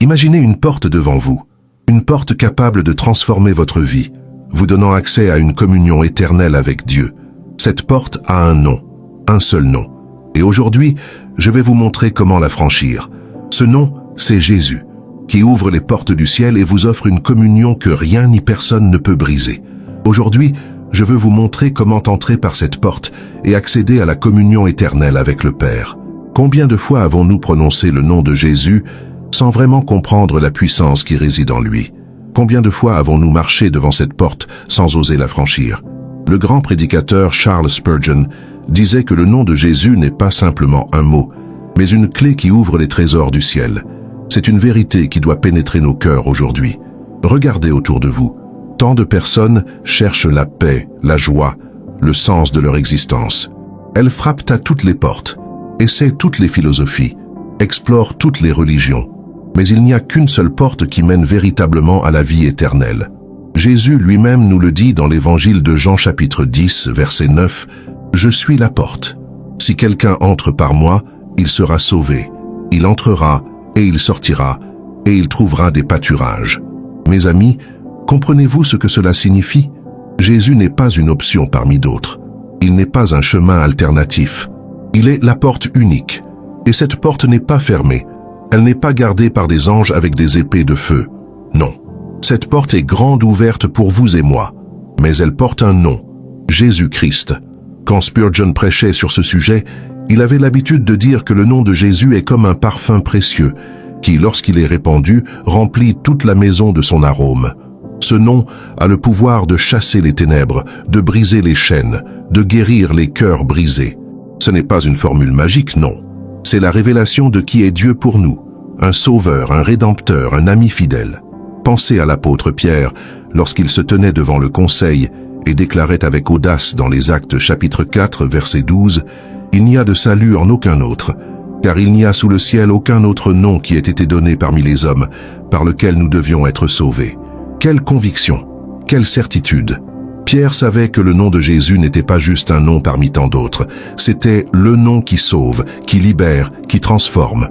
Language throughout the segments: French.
Imaginez une porte devant vous, une porte capable de transformer votre vie, vous donnant accès à une communion éternelle avec Dieu. Cette porte a un nom, un seul nom. Et aujourd'hui, je vais vous montrer comment la franchir. Ce nom, c'est Jésus, qui ouvre les portes du ciel et vous offre une communion que rien ni personne ne peut briser. Aujourd'hui, je veux vous montrer comment entrer par cette porte et accéder à la communion éternelle avec le Père. Combien de fois avons-nous prononcé le nom de Jésus sans vraiment comprendre la puissance qui réside en lui? Combien de fois avons-nous marché devant cette porte sans oser la franchir? Le grand prédicateur Charles Spurgeon disait que le nom de Jésus n'est pas simplement un mot, mais une clé qui ouvre les trésors du ciel. C'est une vérité qui doit pénétrer nos cœurs aujourd'hui. Regardez autour de vous. Tant de personnes cherchent la paix, la joie, le sens de leur existence. Elles frappent à toutes les portes, essaient toutes les philosophies, explorent toutes les religions. Mais il n'y a qu'une seule porte qui mène véritablement à la vie éternelle. Jésus lui-même nous le dit dans l'évangile de Jean chapitre 10, verset 9, « Je suis la porte. Si quelqu'un entre par moi, il sera sauvé. Il entrera et il sortira, et il trouvera des pâturages. » Mes amis, comprenez-vous ce que cela signifie? Jésus n'est pas une option parmi d'autres. Il n'est pas un chemin alternatif. Il est la porte unique. Et cette porte n'est pas fermée. Elle n'est pas gardée par des anges avec des épées de feu. Non. Cette porte est grande ouverte pour vous et moi. Mais elle porte un nom, Jésus-Christ. Quand Spurgeon prêchait sur ce sujet, il avait l'habitude de dire que le nom de Jésus est comme un parfum précieux, qui, lorsqu'il est répandu, remplit toute la maison de son arôme. Ce nom a le pouvoir de chasser les ténèbres, de briser les chaînes, de guérir les cœurs brisés. Ce n'est pas une formule magique, non. C'est la révélation de qui est Dieu pour nous, un sauveur, un rédempteur, un ami fidèle. Pensez à l'apôtre Pierre, lorsqu'il se tenait devant le conseil et déclarait avec audace dans les Actes chapitre 4, verset 12, « Il n'y a de salut en aucun autre, car il n'y a sous le ciel aucun autre nom qui ait été donné parmi les hommes, par lequel nous devions être sauvés. » Quelle conviction, quelle certitude! Pierre savait que le nom de Jésus n'était pas juste un nom parmi tant d'autres, c'était le nom qui sauve, qui libère, qui transforme.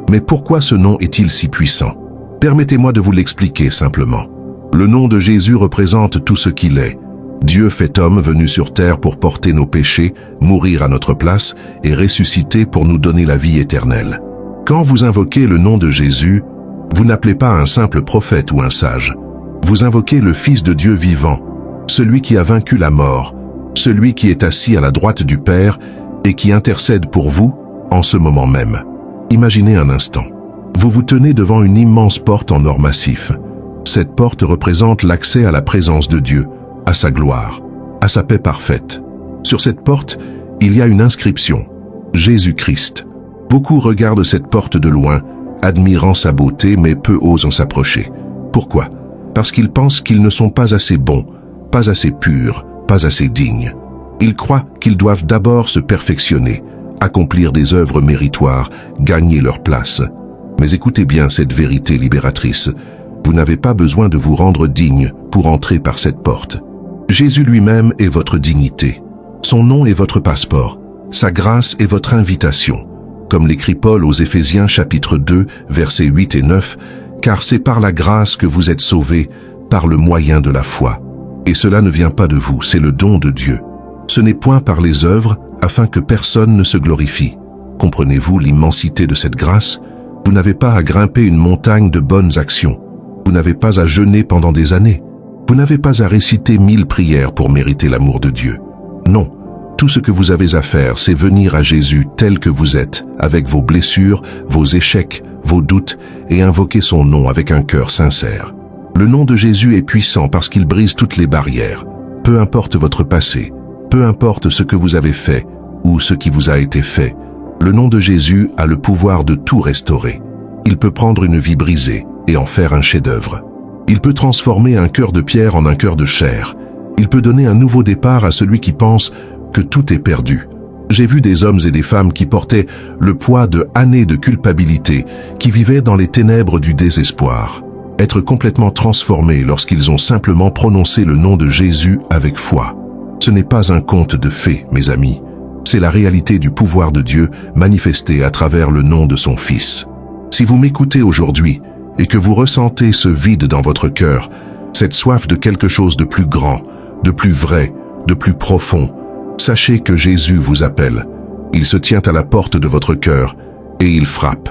Mais pourquoi ce nom est-il si puissant? Permettez-moi de vous l'expliquer simplement. Le nom de Jésus représente tout ce qu'il est. Dieu fait homme venu sur terre pour porter nos péchés, mourir à notre place et ressusciter pour nous donner la vie éternelle. Quand vous invoquez le nom de Jésus, vous n'appelez pas un simple prophète ou un sage. Vous invoquez le Fils de Dieu vivant, celui qui a vaincu la mort, celui qui est assis à la droite du Père et qui intercède pour vous en ce moment même. Imaginez un instant. Vous vous tenez devant une immense porte en or massif. Cette porte représente l'accès à la présence de Dieu, à sa gloire, à sa paix parfaite. Sur cette porte, il y a une inscription, Jésus-Christ. Beaucoup regardent cette porte de loin, admirant sa beauté, mais peu osent en s'approcher. Pourquoi? Parce qu'ils pensent qu'ils ne sont pas assez bons, pas assez purs, pas assez dignes. Ils croient qu'ils doivent d'abord se perfectionner, accomplir des œuvres méritoires, gagner leur place. Mais écoutez bien cette vérité libératrice. Vous n'avez pas besoin de vous rendre digne pour entrer par cette porte. Jésus lui-même est votre dignité. Son nom est votre passeport. Sa grâce est votre invitation. Comme l'écrit Paul aux Éphésiens chapitre 2, versets 8 et 9, « Car c'est par la grâce que vous êtes sauvés, par le moyen de la foi. Et cela ne vient pas de vous, c'est le don de Dieu. Ce n'est point par les œuvres, afin que personne ne se glorifie. » Comprenez-vous l'immensité de cette grâce? Vous n'avez pas à grimper une montagne de bonnes actions. Vous n'avez pas à jeûner pendant des années. Vous n'avez pas à réciter 1000 prières pour mériter l'amour de Dieu. Non, tout ce que vous avez à faire, c'est venir à Jésus tel que vous êtes, avec vos blessures, vos échecs, vos doutes, et invoquer son nom avec un cœur sincère. Le nom de Jésus est puissant parce qu'il brise toutes les barrières. Peu importe votre passé, peu importe ce que vous avez fait ou ce qui vous a été fait, le nom de Jésus a le pouvoir de tout restaurer. Il peut prendre une vie brisée et en faire un chef-d'œuvre. Il peut transformer un cœur de pierre en un cœur de chair. Il peut donner un nouveau départ à celui qui pense que tout est perdu. J'ai vu des hommes et des femmes qui portaient le poids de années de culpabilité, qui vivaient dans les ténèbres du désespoir, être complètement transformés lorsqu'ils ont simplement prononcé le nom de Jésus avec foi. Ce n'est pas un conte de fées, mes amis. C'est la réalité du pouvoir de Dieu manifesté à travers le nom de son Fils. Si vous m'écoutez aujourd'hui et que vous ressentez ce vide dans votre cœur, cette soif de quelque chose de plus grand, de plus vrai, de plus profond, sachez que Jésus vous appelle. Il se tient à la porte de votre cœur et il frappe.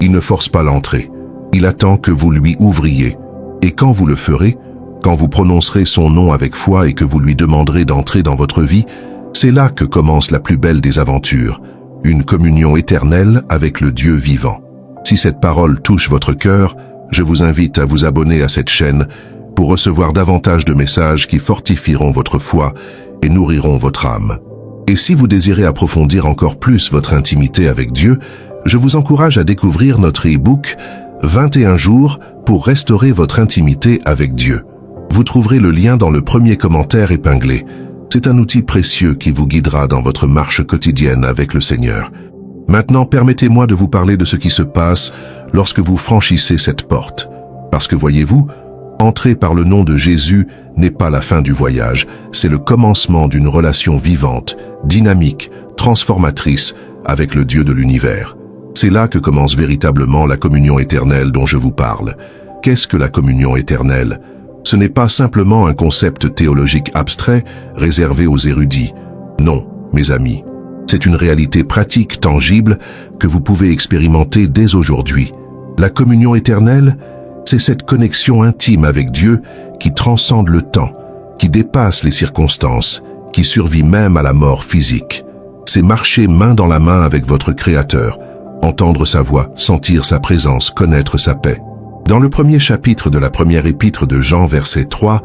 Il ne force pas l'entrée. Il attend que vous lui ouvriez. Et quand vous le ferez, quand vous prononcerez son nom avec foi et que vous lui demanderez d'entrer dans votre vie, c'est là que commence la plus belle des aventures, une communion éternelle avec le Dieu vivant. Si cette parole touche votre cœur, je vous invite à vous abonner à cette chaîne pour recevoir davantage de messages qui fortifieront votre foi et nourriront votre âme. Et si vous désirez approfondir encore plus votre intimité avec Dieu, je vous encourage à découvrir notre e-book 21 jours pour restaurer votre intimité avec Dieu. Vous trouverez le lien dans le premier commentaire épinglé. C'est un outil précieux qui vous guidera dans votre marche quotidienne avec le Seigneur. Maintenant, permettez-moi de vous parler de ce qui se passe lorsque vous franchissez cette porte. Parce que voyez-vous, entrer par le nom de Jésus n'est pas la fin du voyage, c'est le commencement d'une relation vivante, dynamique, transformatrice avec le Dieu de l'univers. C'est là que commence véritablement la communion éternelle dont je vous parle. Qu'est-ce que la communion éternelle ? Ce n'est pas simplement un concept théologique abstrait réservé aux érudits. Non, mes amis. C'est une réalité pratique, tangible, que vous pouvez expérimenter dès aujourd'hui. La communion éternelle, c'est cette connexion intime avec Dieu qui transcende le temps, qui dépasse les circonstances, qui survit même à la mort physique. C'est marcher main dans la main avec votre Créateur, entendre sa voix, sentir sa présence, connaître sa paix. Dans le premier chapitre de la première épître de Jean, verset 3,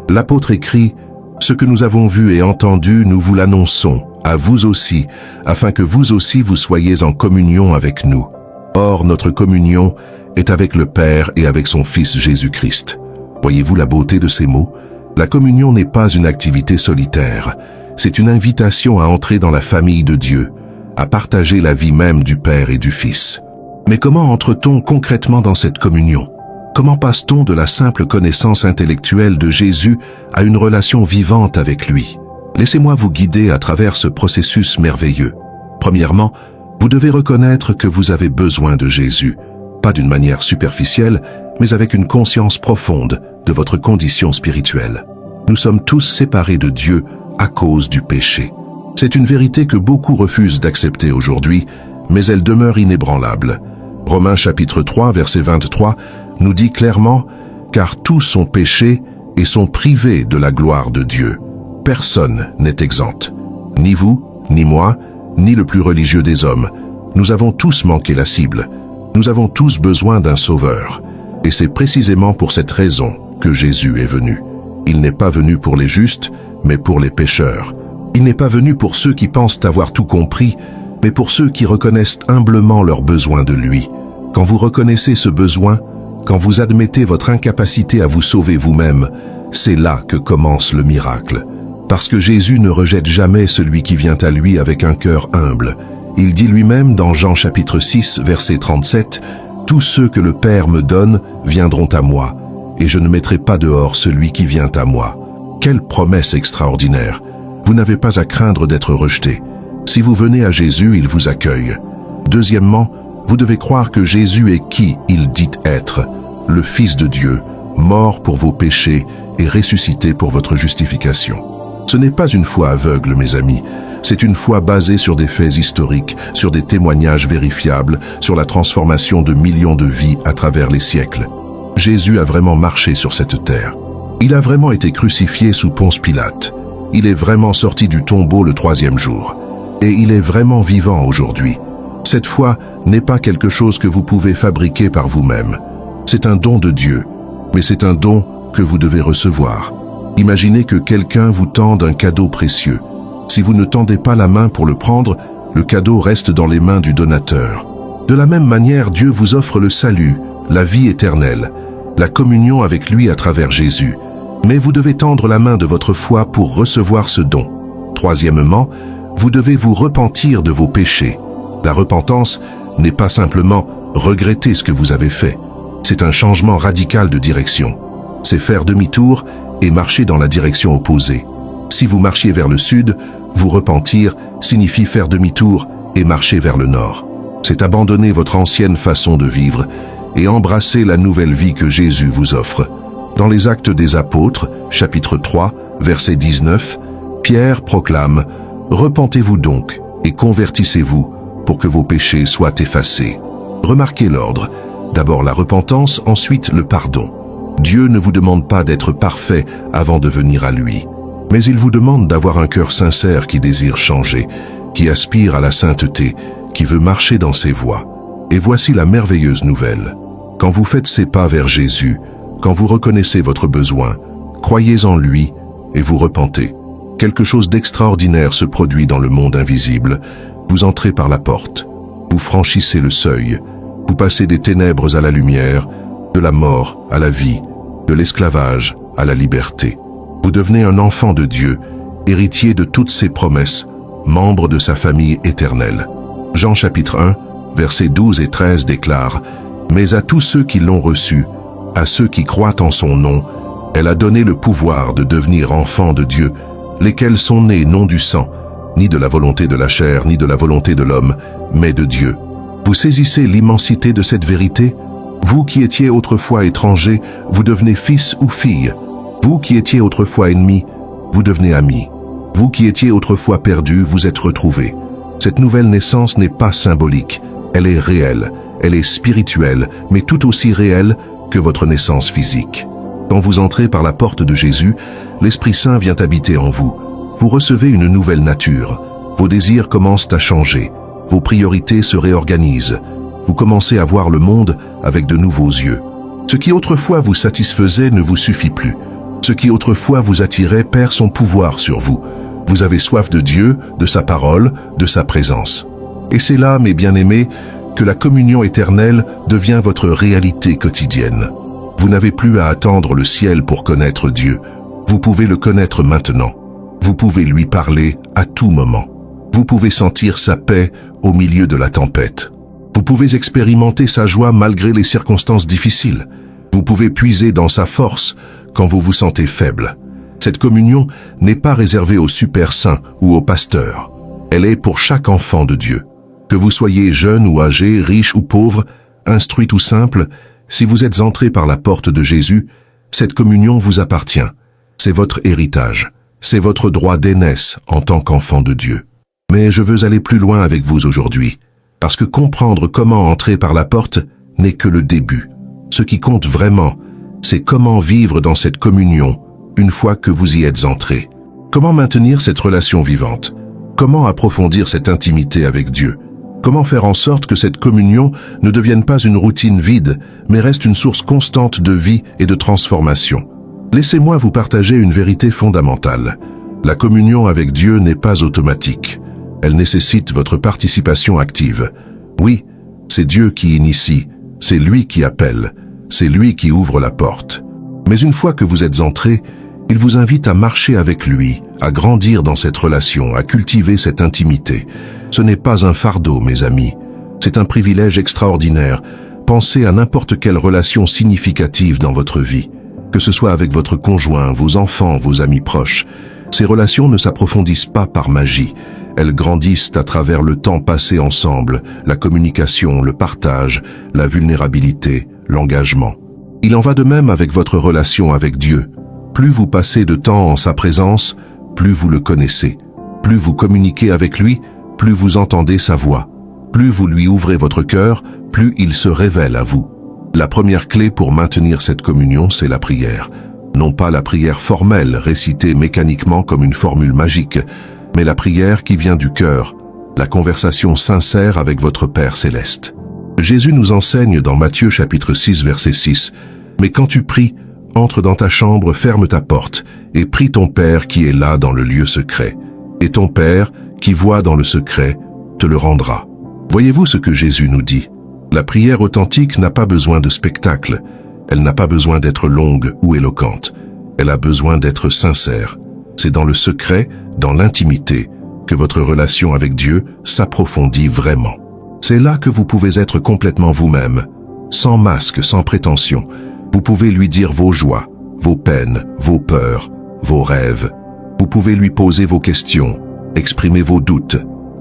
l'apôtre écrit « Ce que nous avons vu et entendu, nous vous l'annonçons, à vous aussi, afin que vous aussi vous soyez en communion avec nous. Or, notre communion est avec le Père et avec son Fils Jésus-Christ. » Voyez-vous la beauté de ces mots? La communion n'est pas une activité solitaire, c'est une invitation à entrer dans la famille de Dieu, à partager la vie même du Père et du Fils. Mais comment entre-t-on concrètement dans cette communion? Comment passe-t-on de la simple connaissance intellectuelle de Jésus à une relation vivante avec lui? Laissez-moi vous guider à travers ce processus merveilleux. Premièrement, vous devez reconnaître que vous avez besoin de Jésus, pas d'une manière superficielle, mais avec une conscience profonde de votre condition spirituelle. Nous sommes tous séparés de Dieu à cause du péché. C'est une vérité que beaucoup refusent d'accepter aujourd'hui, mais elle demeure inébranlable. Romains chapitre 3, verset 23, nous dit clairement « Car tous ont péché et sont privés de la gloire de Dieu. Personne n'est exempt. Ni vous, ni moi, ni le plus religieux des hommes. Nous avons tous manqué la cible. Nous avons tous besoin d'un sauveur. Et c'est précisément pour cette raison que Jésus est venu. Il n'est pas venu pour les justes, mais pour les pécheurs. Il n'est pas venu pour ceux qui pensent avoir tout compris, mais pour ceux qui reconnaissent humblement leur besoin de lui. Quand vous reconnaissez ce besoin, quand vous admettez votre incapacité à vous sauver vous-même, c'est là que commence le miracle. Parce que Jésus ne rejette jamais celui qui vient à lui avec un cœur humble. Il dit lui-même dans Jean chapitre 6, verset 37, « Tous ceux que le Père me donne viendront à moi, et je ne mettrai pas dehors celui qui vient à moi. » Quelle promesse extraordinaire! Vous n'avez pas à craindre d'être rejeté. Si vous venez à Jésus, il vous accueille. Deuxièmement, vous devez croire que Jésus est qui il dit être, le Fils de Dieu, mort pour vos péchés et ressuscité pour votre justification. Ce n'est pas une foi aveugle, mes amis. C'est une foi basée sur des faits historiques, sur des témoignages vérifiables, sur la transformation de millions de vies à travers les siècles. Jésus a vraiment marché sur cette terre. Il a vraiment été crucifié sous Ponce Pilate. Il est vraiment sorti du tombeau le 3e jour. Et il est vraiment vivant aujourd'hui. Cette foi n'est pas quelque chose que vous pouvez fabriquer par vous-même. C'est un don de Dieu, mais c'est un don que vous devez recevoir. Imaginez que quelqu'un vous tende un cadeau précieux. Si vous ne tendez pas la main pour le prendre, le cadeau reste dans les mains du donateur. De la même manière, Dieu vous offre le salut, la vie éternelle, la communion avec lui à travers Jésus. Mais vous devez tendre la main de votre foi pour recevoir ce don. Troisièmement, vous devez vous repentir de vos péchés. La repentance n'est pas simplement regretter ce que vous avez fait. C'est un changement radical de direction. C'est faire demi-tour et marcher dans la direction opposée. Si vous marchiez vers le sud, vous repentir signifie faire demi-tour et marcher vers le nord. C'est abandonner votre ancienne façon de vivre et embrassez la nouvelle vie que Jésus vous offre. Dans les Actes des Apôtres, chapitre 3, verset 19, Pierre proclame « Repentez-vous donc et convertissez-vous pour que vos péchés soient effacés. » Remarquez l'ordre. D'abord la repentance, ensuite le pardon. Dieu ne vous demande pas d'être parfait avant de venir à lui. Mais il vous demande d'avoir un cœur sincère qui désire changer, qui aspire à la sainteté, qui veut marcher dans ses voies. Et voici la merveilleuse nouvelle. Quand vous faites ces pas vers Jésus, quand vous reconnaissez votre besoin, croyez en lui et vous repentez. Quelque chose d'extraordinaire se produit dans le monde invisible. Vous entrez par la porte, vous franchissez le seuil, vous passez des ténèbres à la lumière, de la mort à la vie, de l'esclavage à la liberté. Vous devenez un enfant de Dieu, héritier de toutes ses promesses, membre de sa famille éternelle. Jean chapitre 1, versets 12 et 13 déclare « Mais à tous ceux qui l'ont reçu, à ceux qui croient en son nom, elle a donné le pouvoir de devenir enfants de Dieu, lesquels sont nés non du sang, ni de la volonté de la chair, ni de la volonté de l'homme, mais de Dieu. » Vous saisissez l'immensité de cette vérité? Vous qui étiez autrefois étrangers, vous devenez fils ou filles. Vous qui étiez autrefois ennemis, vous devenez amis. Vous qui étiez autrefois perdus, vous êtes retrouvés. Cette nouvelle naissance n'est pas symbolique, elle est réelle, elle est spirituelle, mais tout aussi réelle que votre naissance physique. Quand vous entrez par la porte de Jésus, l'Esprit Saint vient habiter en vous. Vous recevez une nouvelle nature. Vos désirs commencent à changer. Vos priorités se réorganisent. Vous commencez à voir le monde avec de nouveaux yeux. Ce qui autrefois vous satisfaisait ne vous suffit plus. Ce qui autrefois vous attirait perd son pouvoir sur vous. Vous avez soif de Dieu, de sa parole, de sa présence. Et c'est là, mes bien-aimés, que la communion éternelle devient votre réalité quotidienne. Vous n'avez plus à attendre le ciel pour connaître Dieu. Vous pouvez le connaître maintenant. Vous pouvez lui parler à tout moment. Vous pouvez sentir sa paix au milieu de la tempête. Vous pouvez expérimenter sa joie malgré les circonstances difficiles. Vous pouvez puiser dans sa force quand vous vous sentez faible. Cette communion n'est pas réservée aux super saints ou aux pasteurs. Elle est pour chaque enfant de Dieu. Que vous soyez jeune ou âgé, riche ou pauvre, instruit ou simple, si vous êtes entré par la porte de Jésus, cette communion vous appartient. C'est votre héritage. C'est votre droit d'aînesse en tant qu'enfant de Dieu. Mais je veux aller plus loin avec vous aujourd'hui, parce que comprendre comment entrer par la porte n'est que le début. Ce qui compte vraiment, c'est comment vivre dans cette communion une fois que vous y êtes entré. Comment maintenir cette relation vivante? Comment approfondir cette intimité avec Dieu? Comment faire en sorte que cette communion ne devienne pas une routine vide, mais reste une source constante de vie et de transformation? Laissez-moi vous partager une vérité fondamentale. La communion avec Dieu n'est pas automatique. Elle nécessite votre participation active. Oui, c'est Dieu qui initie, c'est lui qui appelle, c'est lui qui ouvre la porte. Mais une fois que vous êtes entré, il vous invite à marcher avec lui, à grandir dans cette relation, à cultiver cette intimité. Ce n'est pas un fardeau, mes amis. C'est un privilège extraordinaire. Pensez à n'importe quelle relation significative dans votre vie. Que ce soit avec votre conjoint, vos enfants, vos amis proches. Ces relations ne s'approfondissent pas par magie. Elles grandissent à travers le temps passé ensemble, la communication, le partage, la vulnérabilité, l'engagement. Il en va de même avec votre relation avec Dieu. Plus vous passez de temps en sa présence, plus vous le connaissez. Plus vous communiquez avec lui, plus vous entendez sa voix. Plus vous lui ouvrez votre cœur, plus il se révèle à vous. La première clé pour maintenir cette communion, c'est la prière. Non pas la prière formelle, récitée mécaniquement comme une formule magique, mais la prière qui vient du cœur, la conversation sincère avec votre Père céleste. Jésus nous enseigne dans Matthieu chapitre 6 verset 6, « Mais quand tu pries, entre dans ta chambre, ferme ta porte, et prie ton Père qui est là dans le lieu secret. Et ton Père, qui voit dans le secret, te le rendra. » Voyez-vous ce que Jésus nous dit? La prière authentique n'a pas besoin de spectacle. Elle n'a pas besoin d'être longue ou éloquente. Elle a besoin d'être sincère. C'est dans le secret, dans l'intimité, que votre relation avec Dieu s'approfondit vraiment. C'est là que vous pouvez être complètement vous-même, sans masque, sans prétention. Vous pouvez lui dire vos joies, vos peines, vos peurs, vos rêves. Vous pouvez lui poser vos questions, exprimer vos doutes,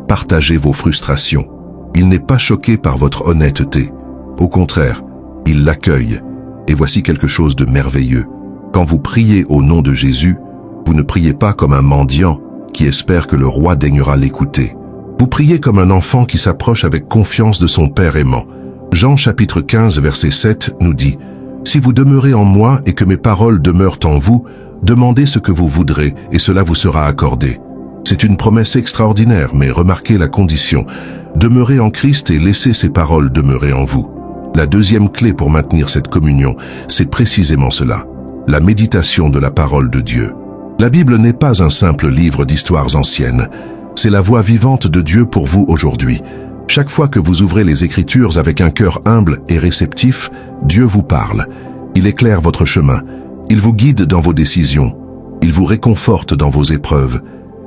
partager vos frustrations. Il n'est pas choqué par votre honnêteté. Au contraire, il l'accueille. Et voici quelque chose de merveilleux. Quand vous priez au nom de Jésus, vous ne priez pas comme un mendiant qui espère que le roi daignera l'écouter. Vous priez comme un enfant qui s'approche avec confiance de son Père aimant. Jean chapitre 15 verset 7 nous dit « Si vous demeurez en moi et que mes paroles demeurent en vous, demandez ce que vous voudrez et cela vous sera accordé. » C'est une promesse extraordinaire, mais remarquez la condition. Demeurez en Christ et laissez ses paroles demeurer en vous. La deuxième clé pour maintenir cette communion, c'est précisément cela, la méditation de la parole de Dieu. La Bible n'est pas un simple livre d'histoires anciennes, c'est la voix vivante de Dieu pour vous aujourd'hui. Chaque fois que vous ouvrez les Écritures avec un cœur humble et réceptif, Dieu vous parle. Il éclaire votre chemin, il vous guide dans vos décisions, il vous réconforte dans vos épreuves,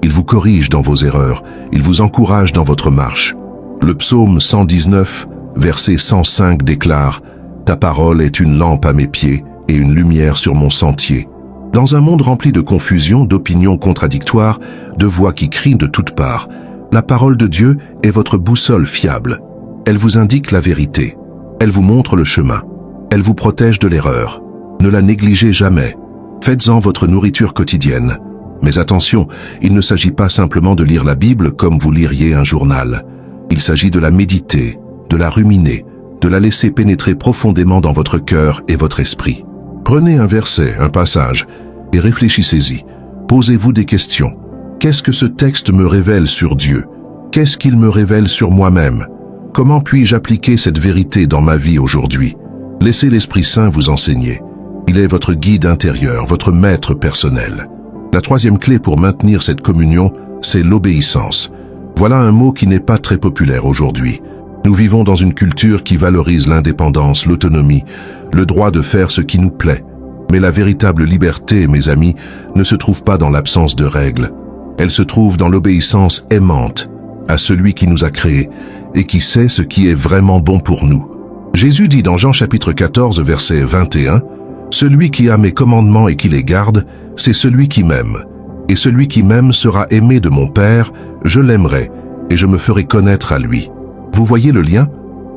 il vous corrige dans vos erreurs, il vous encourage dans votre marche. Le psaume 119, verset 105 déclare « Ta parole est une lampe à mes pieds et une lumière sur mon sentier. » Dans un monde rempli de confusion, d'opinions contradictoires, de voix qui crient de toutes parts, la parole de Dieu est votre boussole fiable. Elle vous indique la vérité. Elle vous montre le chemin. Elle vous protège de l'erreur. Ne la négligez jamais. Faites-en votre nourriture quotidienne. Mais attention, il ne s'agit pas simplement de lire la Bible comme vous liriez un journal. Il s'agit de la méditer, de la ruminer, de la laisser pénétrer profondément dans votre cœur et votre esprit. Prenez un verset, un passage, et réfléchissez-y. Posez-vous des questions. Qu'est-ce que ce texte me révèle sur Dieu? Qu'est-ce qu'il me révèle sur moi-même? Comment puis-je appliquer cette vérité dans ma vie aujourd'hui? Laissez l'Esprit Saint vous enseigner. Il est votre guide intérieur, votre maître personnel. La troisième clé pour maintenir cette communion, c'est l'obéissance. Voilà un mot qui n'est pas très populaire aujourd'hui. Nous vivons dans une culture qui valorise l'indépendance, l'autonomie, le droit de faire ce qui nous plaît. Mais la véritable liberté, mes amis, ne se trouve pas dans l'absence de règles. Elle se trouve dans l'obéissance aimante à celui qui nous a créés et qui sait ce qui est vraiment bon pour nous. Jésus dit dans Jean chapitre 14, verset 21, « Celui qui a mes commandements et qui les garde, c'est celui qui m'aime. Et celui qui m'aime sera aimé de mon Père, je l'aimerai, et je me ferai connaître à lui. » Vous voyez le lien?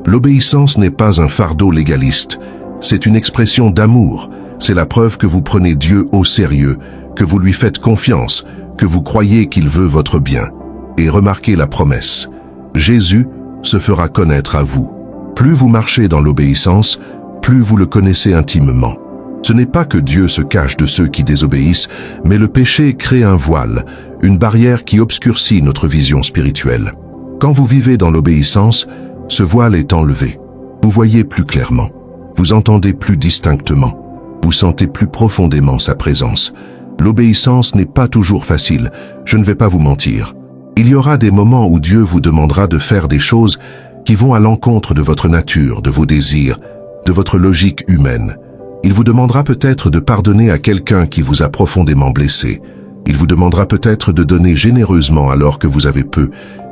L'obéissance n'est pas un fardeau légaliste, c'est une expression d'amour. C'est la preuve que vous prenez Dieu au sérieux, que vous lui faites confiance, que vous croyez qu'il veut votre bien. Et remarquez la promesse. Jésus se fera connaître à vous. Plus vous marchez dans l'obéissance, plus vous le connaissez intimement. Ce n'est pas que Dieu se cache de ceux qui désobéissent, mais le péché crée un voile, une barrière qui obscurcit notre vision spirituelle. Quand vous vivez dans l'obéissance, ce voile est enlevé. Vous voyez plus clairement, vous entendez plus distinctement, vous sentez plus profondément sa présence. L'obéissance n'est pas toujours facile, je ne vais pas vous mentir. Il y aura des moments où Dieu vous demandera de faire des choses qui vont à l'encontre de votre nature, de vos désirs, de votre logique humaine. Il vous demandera peut-être de pardonner à quelqu'un qui vous a profondément blessé. Il vous demandera peut-être de donner généreusement alors que vous avez peu.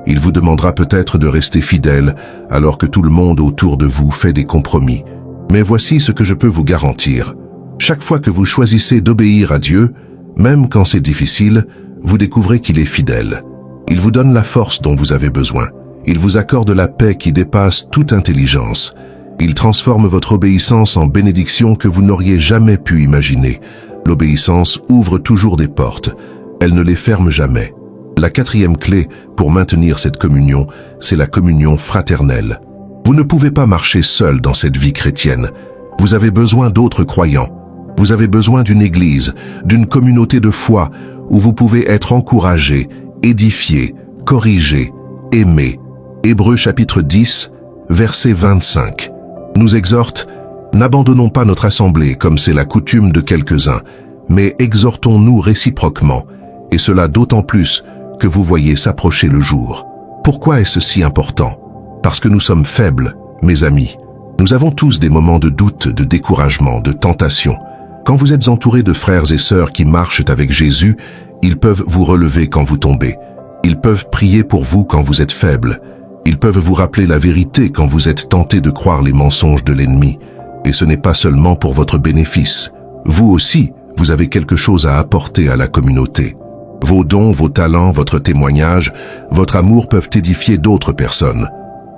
Il vous demandera peut-être de rester fidèle alors que tout le monde autour de vous fait des compromis. Mais voici ce que je peux vous garantir. Chaque fois que vous choisissez d'obéir à Dieu, même quand c'est difficile, vous découvrez qu'il est fidèle. Il vous donne la force dont vous avez besoin. Il vous accorde la paix qui dépasse toute intelligence. Il transforme votre obéissance en bénédiction que vous n'auriez jamais pu imaginer. L'obéissance ouvre toujours des portes. Elle ne les ferme jamais. La quatrième clé pour maintenir cette communion, c'est la communion fraternelle. Vous ne pouvez pas marcher seul dans cette vie chrétienne. Vous avez besoin d'autres croyants. Vous avez besoin d'une église, d'une communauté de foi où vous pouvez être encouragé, édifié, corrigé, aimé. Hébreux chapitre 10, verset 25. Nous exhorte, n'abandonnons pas notre assemblée comme c'est la coutume de quelques-uns, mais exhortons-nous réciproquement, et cela d'autant plus que vous voyez s'approcher le jour. Pourquoi est-ce si important? Parce que nous sommes faibles, mes amis. Nous avons tous des moments de doute, de découragement, de tentation. Quand vous êtes entouré de frères et sœurs qui marchent avec Jésus, ils peuvent vous relever quand vous tombez. Ils peuvent prier pour vous quand vous êtes faible. Ils peuvent vous rappeler la vérité quand vous êtes tenté de croire les mensonges de l'ennemi. Et ce n'est pas seulement pour votre bénéfice. Vous aussi, vous avez quelque chose à apporter à la communauté. Vos dons, vos talents, votre témoignage, votre amour peuvent édifier d'autres personnes.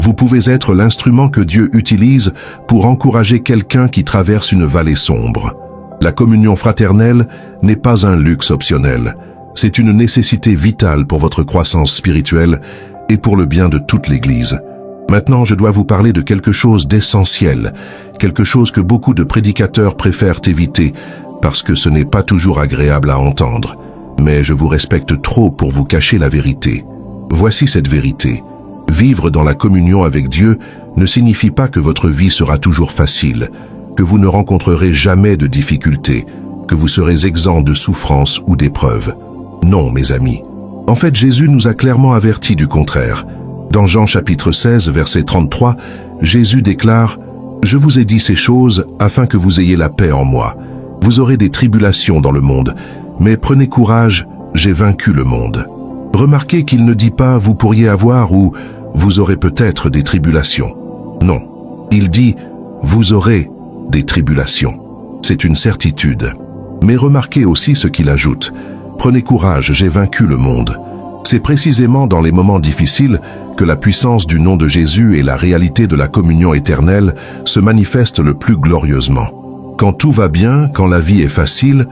Vous pouvez être l'instrument que Dieu utilise pour encourager quelqu'un qui traverse une vallée sombre. La communion fraternelle n'est pas un luxe optionnel. C'est une nécessité vitale pour votre croissance spirituelle et pour le bien de toute l'Église. Maintenant, je dois vous parler de quelque chose d'essentiel, quelque chose que beaucoup de prédicateurs préfèrent éviter parce que ce n'est pas toujours agréable à entendre. Mais je vous respecte trop pour vous cacher la vérité. Voici cette vérité. Vivre dans la communion avec Dieu ne signifie pas que votre vie sera toujours facile, que vous ne rencontrerez jamais de difficultés, que vous serez exempt de souffrances ou d'épreuves. Non, mes amis. En fait, Jésus nous a clairement avertis du contraire. Dans Jean chapitre 16, verset 33, Jésus déclare « Je vous ai dit ces choses afin que vous ayez la paix en moi. Vous aurez des tribulations dans le monde, mais prenez courage, j'ai vaincu le monde. » Remarquez qu'il ne dit pas « vous pourriez avoir » ou « vous aurez peut-être des tribulations ». Non, il dit « vous aurez des tribulations ». C'est une certitude. Mais remarquez aussi ce qu'il ajoute « prenez courage, j'ai vaincu le monde ». C'est précisément dans les moments difficiles que la puissance du nom de Jésus et la réalité de la communion éternelle se manifestent le plus glorieusement. Quand tout va bien, quand la vie est facile,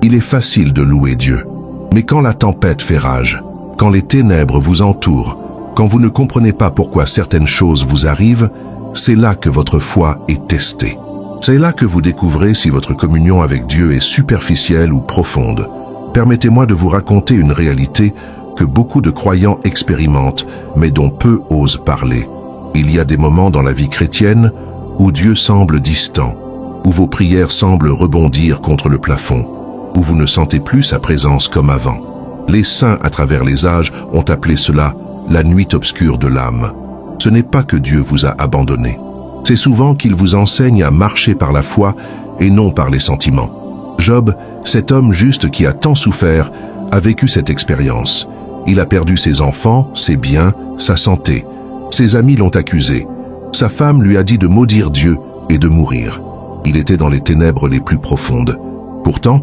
il est facile de louer Dieu. Mais quand la tempête fait rage, quand les ténèbres vous entourent, quand vous ne comprenez pas pourquoi certaines choses vous arrivent, c'est là que votre foi est testée. C'est là que vous découvrez si votre communion avec Dieu est superficielle ou profonde. Permettez-moi de vous raconter une réalité que beaucoup de croyants expérimentent, mais dont peu osent parler. Il y a des moments dans la vie chrétienne où Dieu semble distant, où vos prières semblent rebondir contre le plafond, où vous ne sentez plus sa présence comme avant. Les saints à travers les âges ont appelé cela la nuit obscure de l'âme. Ce n'est pas que Dieu vous a abandonné. C'est souvent qu'il vous enseigne à marcher par la foi et non par les sentiments. Job, cet homme juste qui a tant souffert, a vécu cette expérience. Il a perdu ses enfants, ses biens, sa santé. Ses amis l'ont accusé. Sa femme lui a dit de maudire Dieu et de mourir. Il était dans les ténèbres les plus profondes. Pourtant,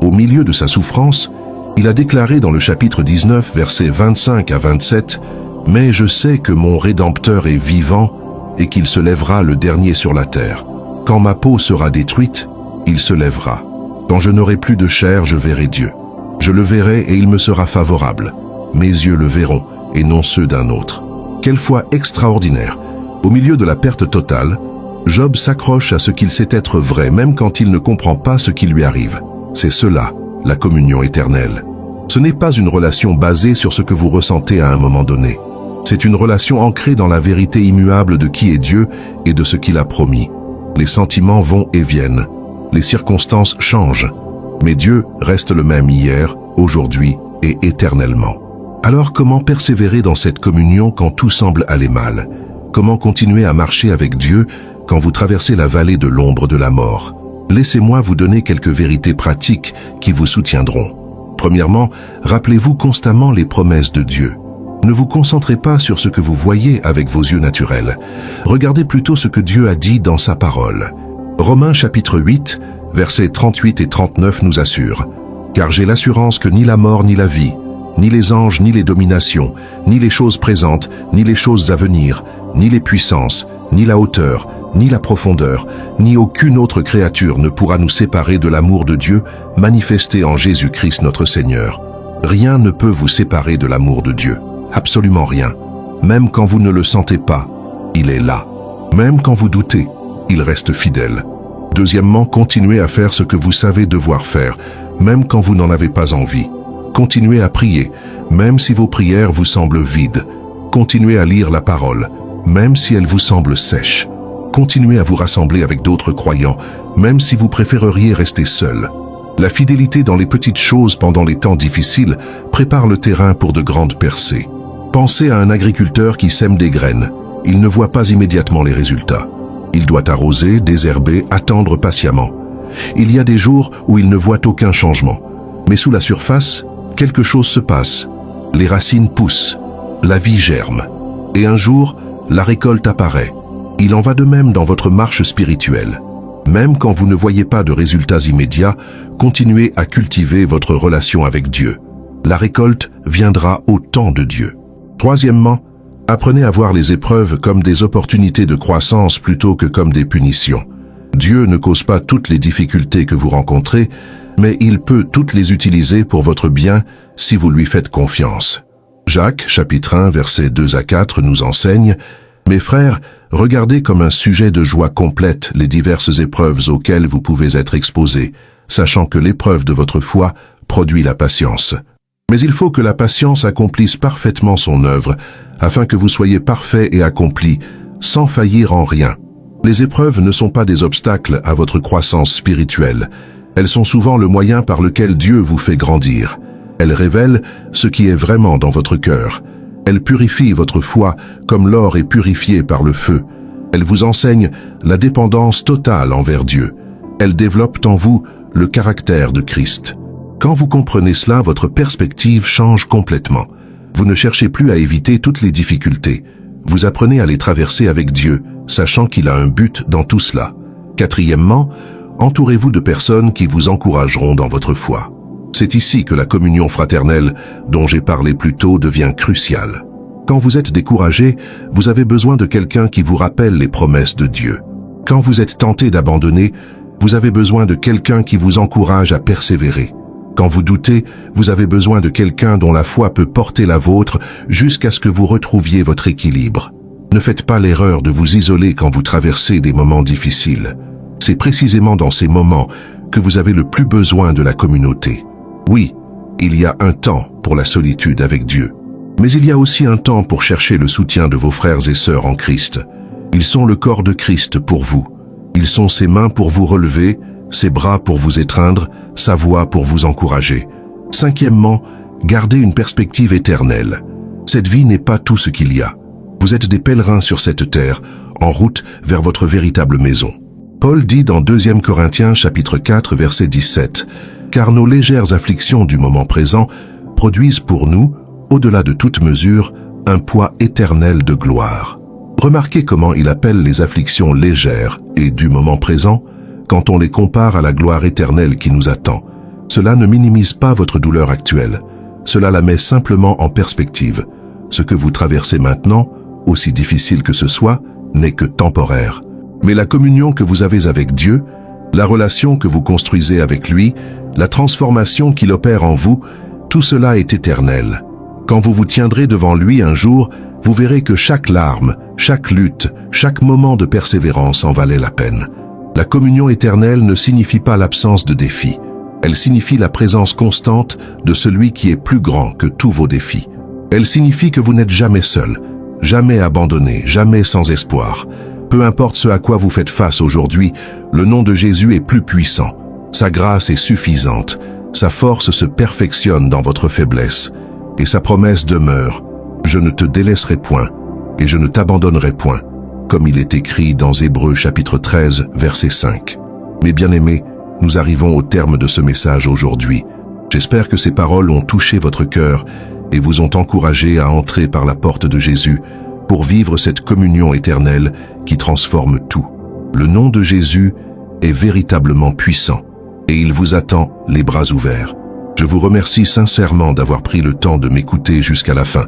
au milieu de sa souffrance, il a déclaré dans le chapitre 19, versets 25 à 27, « Mais je sais que mon Rédempteur est vivant et qu'il se lèvera le dernier sur la terre. Quand ma peau sera détruite, il se lèvera. Quand je n'aurai plus de chair, je verrai Dieu. Je le verrai et il me sera favorable. Mes yeux le verront et non ceux d'un autre. » Quelle foi extraordinaire! Au milieu de la perte totale, Job s'accroche à ce qu'il sait être vrai, même quand il ne comprend pas ce qui lui arrive. C'est cela, la communion éternelle. Ce n'est pas une relation basée sur ce que vous ressentez à un moment donné. C'est une relation ancrée dans la vérité immuable de qui est Dieu et de ce qu'il a promis. Les sentiments vont et viennent. Les circonstances changent. Mais Dieu reste le même hier, aujourd'hui et éternellement. Alors comment persévérer dans cette communion quand tout semble aller mal? Comment continuer à marcher avec Dieu quand vous traversez la vallée de l'ombre de la mort? Laissez-moi vous donner quelques vérités pratiques qui vous soutiendront. Premièrement, rappelez-vous constamment les promesses de Dieu. Ne vous concentrez pas sur ce que vous voyez avec vos yeux naturels. Regardez plutôt ce que Dieu a dit dans sa parole. Romains chapitre 8, versets 38 et 39 nous assure « Car j'ai l'assurance que ni la mort ni la vie, ni les anges ni les dominations, ni les choses présentes, ni les choses à venir, ni les puissances, ni la hauteur, ni la profondeur, ni aucune autre créature ne pourra nous séparer de l'amour de Dieu manifesté en Jésus-Christ notre Seigneur. Rien ne peut vous séparer de l'amour de Dieu. Absolument rien. Même quand vous ne le sentez pas, il est là. Même quand vous doutez, il reste fidèle. Deuxièmement, continuez à faire ce que vous savez devoir faire, même quand vous n'en avez pas envie. Continuez à prier, même si vos prières vous semblent vides. Continuez à lire la parole, même si elle vous semble sèche. Continuez à vous rassembler avec d'autres croyants, même si vous préféreriez rester seul. La fidélité dans les petites choses pendant les temps difficiles prépare le terrain pour de grandes percées. Pensez à un agriculteur qui sème des graines. Il ne voit pas immédiatement les résultats. Il doit arroser, désherber, attendre patiemment. Il y a des jours où il ne voit aucun changement. Mais sous la surface, quelque chose se passe. Les racines poussent, la vie germe. Et un jour, la récolte apparaît. Il en va de même dans votre marche spirituelle. Même quand vous ne voyez pas de résultats immédiats, continuez à cultiver votre relation avec Dieu. La récolte viendra au temps de Dieu. Troisièmement, Apprenez à voir les épreuves comme des opportunités de croissance plutôt que comme des punitions. Dieu ne cause pas toutes les difficultés que vous rencontrez, mais il peut toutes les utiliser pour votre bien si vous lui faites confiance. Jacques, chapitre 1, versets 2 à 4 nous enseigne « Mes frères, regardez comme un sujet de joie complète les diverses épreuves auxquelles vous pouvez être exposés, sachant que l'épreuve de votre foi produit la patience. Mais il faut que la patience accomplisse parfaitement son œuvre, afin que vous soyez parfaits et accomplis, sans faillir en rien. Les épreuves ne sont pas des obstacles à votre croissance spirituelle. Elles sont souvent le moyen par lequel Dieu vous fait grandir. Elles révèlent ce qui est vraiment dans votre cœur. Elles purifient votre foi comme l'or est purifié par le feu. Elles vous enseignent la dépendance totale envers Dieu. Elles développent en vous le caractère de Christ. Quand vous comprenez cela, votre perspective change complètement. Vous ne cherchez plus à éviter toutes les difficultés. Vous apprenez à les traverser avec Dieu, sachant qu'il a un but dans tout cela. Quatrièmement, entourez-vous de personnes qui vous encourageront dans votre foi. C'est ici que la communion fraternelle, dont j'ai parlé plus tôt, devient cruciale. Quand vous êtes découragé, vous avez besoin de quelqu'un qui vous rappelle les promesses de Dieu. Quand vous êtes tenté d'abandonner, vous avez besoin de quelqu'un qui vous encourage à persévérer. Quand vous doutez, vous avez besoin de quelqu'un dont la foi peut porter la vôtre jusqu'à ce que vous retrouviez votre équilibre. Ne faites pas l'erreur de vous isoler quand vous traversez des moments difficiles. C'est précisément dans ces moments que vous avez le plus besoin de la communauté. Oui, il y a un temps pour la solitude avec Dieu. Mais il y a aussi un temps pour chercher le soutien de vos frères et sœurs en Christ. Ils sont le corps de Christ pour vous. Ils sont ses mains pour vous relever, ses bras pour vous étreindre, sa voix pour vous encourager. Cinquièmement, gardez une perspective éternelle. Cette vie n'est pas tout ce qu'il y a. Vous êtes des pèlerins sur cette terre, en route vers votre véritable maison. Paul dit dans 2 Corinthiens chapitre 4 verset 17 « Car nos légères afflictions du moment présent produisent pour nous, au-delà de toute mesure, un poids éternel de gloire. » Remarquez comment il appelle les afflictions légères et du moment présent quand on les compare à la gloire éternelle qui nous attend. Cela ne minimise pas votre douleur actuelle. Cela la met simplement en perspective. Ce que vous traversez maintenant, aussi difficile que ce soit, n'est que temporaire. Mais la communion que vous avez avec Dieu, la relation que vous construisez avec lui, la transformation qu'il opère en vous, tout cela est éternel. Quand vous vous tiendrez devant lui un jour, vous verrez que chaque larme, chaque lutte, chaque moment de persévérance en valait la peine. La communion éternelle ne signifie pas l'absence de défis. Elle signifie la présence constante de celui qui est plus grand que tous vos défis. Elle signifie que vous n'êtes jamais seul, jamais abandonné, jamais sans espoir. Peu importe ce à quoi vous faites face aujourd'hui, le nom de Jésus est plus puissant. Sa grâce est suffisante. Sa force se perfectionne dans votre faiblesse. Et sa promesse demeure. Je ne te délaisserai point et je ne t'abandonnerai point, comme il est écrit dans Hébreux chapitre 13, verset 5. Mes bien-aimés, nous arrivons au terme de ce message aujourd'hui. J'espère que ces paroles ont touché votre cœur et vous ont encouragé à entrer par la porte de Jésus pour vivre cette communion éternelle qui transforme tout. Le nom de Jésus est véritablement puissant et il vous attend les bras ouverts. Je vous remercie sincèrement d'avoir pris le temps de m'écouter jusqu'à la fin.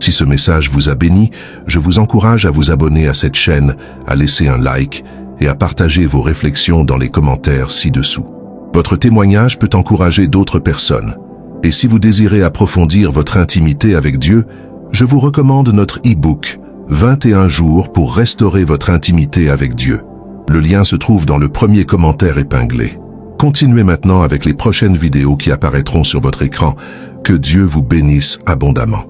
Si ce message vous a béni, je vous encourage à vous abonner à cette chaîne, à laisser un like et à partager vos réflexions dans les commentaires ci-dessous. Votre témoignage peut encourager d'autres personnes. Et si vous désirez approfondir votre intimité avec Dieu, je vous recommande notre e-book « 21 jours pour restaurer votre intimité avec Dieu ». Le lien se trouve dans le premier commentaire épinglé. Continuez maintenant avec les prochaines vidéos qui apparaîtront sur votre écran. Que Dieu vous bénisse abondamment.